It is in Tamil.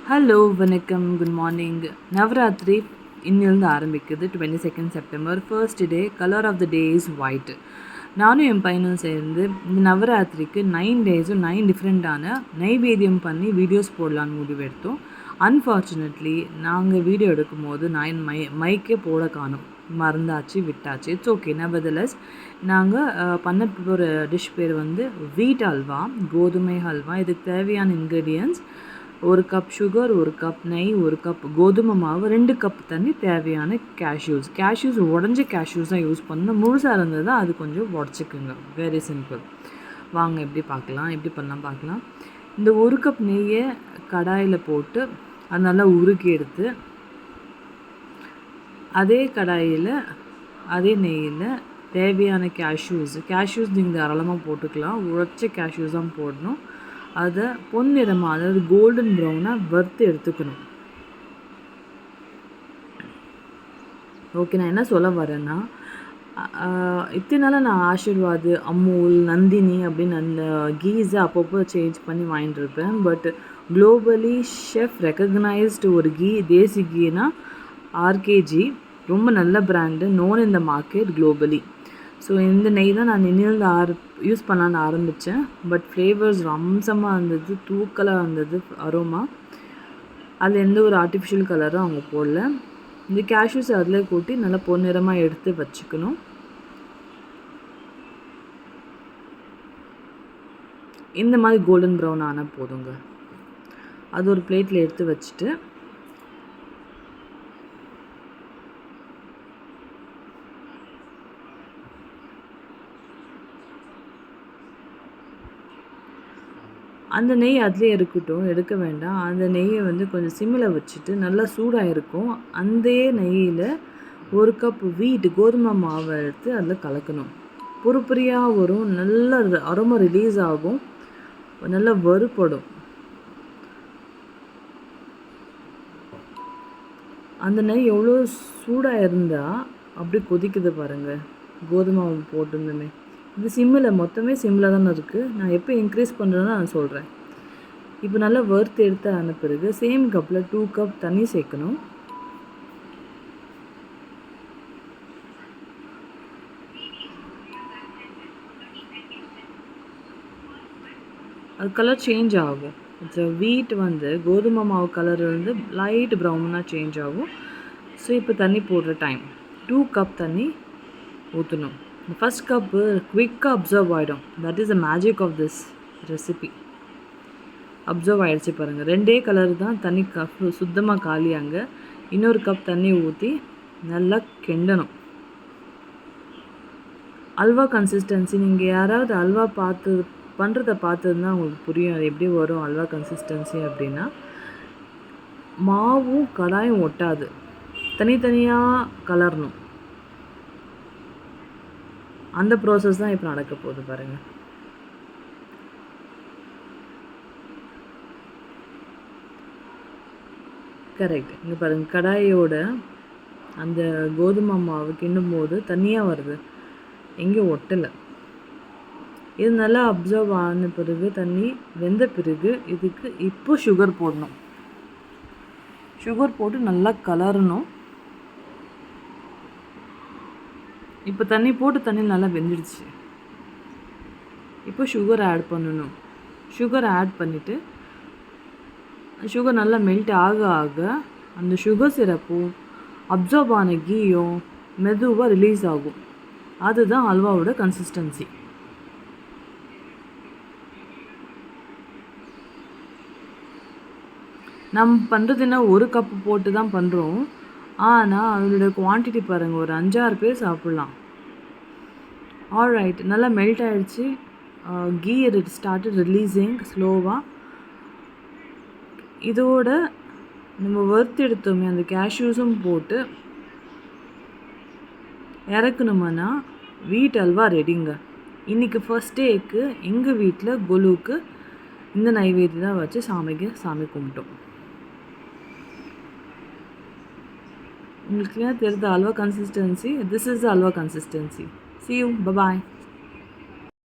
ஹலோ வணக்கம் குட் மார்னிங். நவராத்திரி இன்னிலிருந்து ஆரம்பிக்குது. 22 September first day. Colour of the day is white. நானும் என் பையனும் சேர்ந்து இந்த நவராத்திரிக்கு 9 டேஸும் 9 டிஃப்ரெண்ட்டான நைவேத்தியம் பண்ணி வீடியோஸ் போடலான்னு முடிவெடுத்தோம். அன்ஃபார்ச்சுனேட்லி நாங்கள் வீடியோ எடுக்கும் போது மைக்கே போட காணோம், மறந்தாச்சு, விட்டாச்சு. It's okay. நெவர்தலெஸ் நாங்கள் பண்ண ஒரு டிஷ் பேர் வந்து வீட் அல்வா, கோதுமை ஹல்வா. இதுக்கு தேவையான இன்க்ரீடியன்ட்ஸ்: 1 கப் சுகர், 1 கப் நெய், 1 கப் கோதுமை மாவு, 2 கப் தண்ணி, தேவையான கேஷ்யூஸ் உடஞ்ச கேஷ்யூஸ் தான் யூஸ் பண்ணணும். முழுசாக இருந்தது தான் அது கொஞ்சம் உடச்சிக்குங்க. Very simple. வாங்க எப்படி பண்ணலாம் பார்க்கலாம். இந்த 1 கப் நெய்யை கடாயில் போட்டு அது நல்லா உருக்கி எடுத்து அதே கடாயில் அதே நெய்யில் தேவையான கேஷ்யூஸ் நீங்கள் தாராளமாக போட்டுக்கலாம். உடைச்ச கேஷ்யூஸ் தான் போடணும். அதை பொன்னிறமாக, அதாவது கோல்டன் ப்ரௌனாக வறுத்து எடுத்துக்கணும். ஓகே, நான் என்ன சொல்ல வரேன்னா, இத்தனை நாளாக நான் ஆஷீர்வாத், அமுல், நந்தினி அப்படின்னு அந்த கீஸை அப்பப்போ சேஞ்ச் பண்ணி வாங்கிட்டு இருப்பேன். பட் குளோபலி ஷெஃப் ரெக்கக்னைஸ்டு ஒரு கீ, தேசி கீனா ஆர்கேஜி, ரொம்ப நல்ல brand, known in the market globally. So இந்த நெய் தான் நான் இன்னிலிருந்து யூஸ் பண்ணலான்னு ஆரம்பித்தேன். பட் ஃப்ளேவர்ஸ் அம்சமாக இருந்தது, தூக்கலாக இருந்தது அரோமா. அதில் எந்த ஒரு ஆர்டிஃபிஷியல் கலரும் அவங்க போடல. இந்த கேஷ்யூஸ் அதில் கூட்டி நல்லா பொன்னிறமாக எடுத்து வச்சுக்கணும். இந்த மாதிரி கோல்டன் ப்ரௌன் ஆனால் போதுங்க. அது ஒரு பிளேட்டில் எடுத்து வச்சுட்டு அந்த நெய் அதிலே இருக்கட்டும், எடுக்க வேண்டாம். அந்த நெய்யை வந்து கொஞ்சம் சிம்மில் வச்சுட்டு நல்லா சூடாக இருக்கும். அந்த நெய்யில் 1 கப் கோதுமை மாவை எடுத்து அதில் கலக்கணும். பொறுப்பொரியாக வரும், நல்ல அரோமா ரிலீஸ் ஆகும், நல்லா வறுபடும். அந்த நெய் எவ்வளோ சூடாக இருந்தால் அப்படி கொதிக்குது பாருங்கள். கோதுமை மாவு போட்டுருந்துமே இது மொத்தமே சிம்மில் தானே இருக்குது. நான் எப்போ இன்க்ரீஸ் பண்ணுறேன்னு நான் சொல்கிறேன். இப்போ நல்லா வறுத்து எடுத்து ஆன பிறகு சேம் கப்பில் 2 கப் தண்ணி சேர்க்கணும். அது கலர் சேஞ்ச் ஆகும். வீட் வந்து கோதுமை மாவு கலர் வந்து லைட் ப்ரௌனாக சேஞ்ச் ஆகும். ஸோ இப்போ தண்ணி போடுற டைம் 2 கப் தண்ணி ஊற்றணும். ஃபஸ்ட் கப்பு குவிக்காக அப்சர்வ் ஆகிடும். That is the magic of this recipe. Observe ஆகிடுச்சு பாருங்கள். 2 கலர் தான் தண்ணி, சுத்தமாக காலியாங்க. இன்னொரு கப் தண்ணி ஊற்றி நல்லா கிண்டணும். அல்வா கன்சிஸ்டன்சி, நீங்கள் யாராவது அல்வா பண்ணுறதை பார்த்துருந்தா உங்களுக்கு புரியும் அது எப்படி வரும் அல்வா கன்சிஸ்டன்சி அப்படின்னா. மாவும் கடாயும் ஒட்டாது, தனித்தனியாக கலரணும். அந்த ப்ராசஸ் தான் இப்போ நடக்க போகுது பாருங்கள். கரெக்ட். இங்கே பாருங்கள், கடாயோட அந்த கோதுமை மாவு கிண்டும் போது தண்ணியாக வருது, எங்கேயும் ஒட்டலை. இது நல்லா அப்சர்வ் ஆன பிறகு, தண்ணி வெந்த பிறகு இதுக்கு இப்போ சுகர் போடணும். சுகர் போட்டு நல்லா கலரணும். இப்போ தண்ணி நல்லா வெந்துடுச்சு. இப்போ சுகர் ஆட் பண்ணணும். சுகர் ஆட் பண்ணிவிட்டு சுகர் நல்லா மெல்ட் ஆக அந்த சுகர் சிரப்பும் அப்சர்வ் ஆன கீயும் மெதுவாக ரிலீஸ் ஆகும். அதுதான் அல்வாவோட கன்சிஸ்டன்சி. நம்ம பண்ணுறது என்ன, 1 கப்பு போட்டு தான் பண்ணுறோம். ஆனால் அதோட குவான்டிட்டி பாருங்கள், ஒரு 5-6 பேர் சாப்பிட்லாம். ஆல்ரைட், நல்லா மெல்ட் ஆகிடுச்சு. கீ ஸ்டார்டட் ரிலீஸிங் ஸ்லோவாக. இதோட நம்ம வறுத்து எடுத்தோமே அந்த கேஷ்யூஸும் போட்டு இறக்கணுமானா வீட் அல்வா ரெடிங்க. இன்றைக்கி ஃபர்ஸ்ட் டேக்கு எங்கள் வீட்டில் கொலுவுக்கு இந்த நைவேத்தியம் தான் வச்சு சாமி கும்பிட்டோம். உங்களுக்கு ஏன் தெரியுது halwa consistency? This is the halwa consistency. See you. Bye-bye.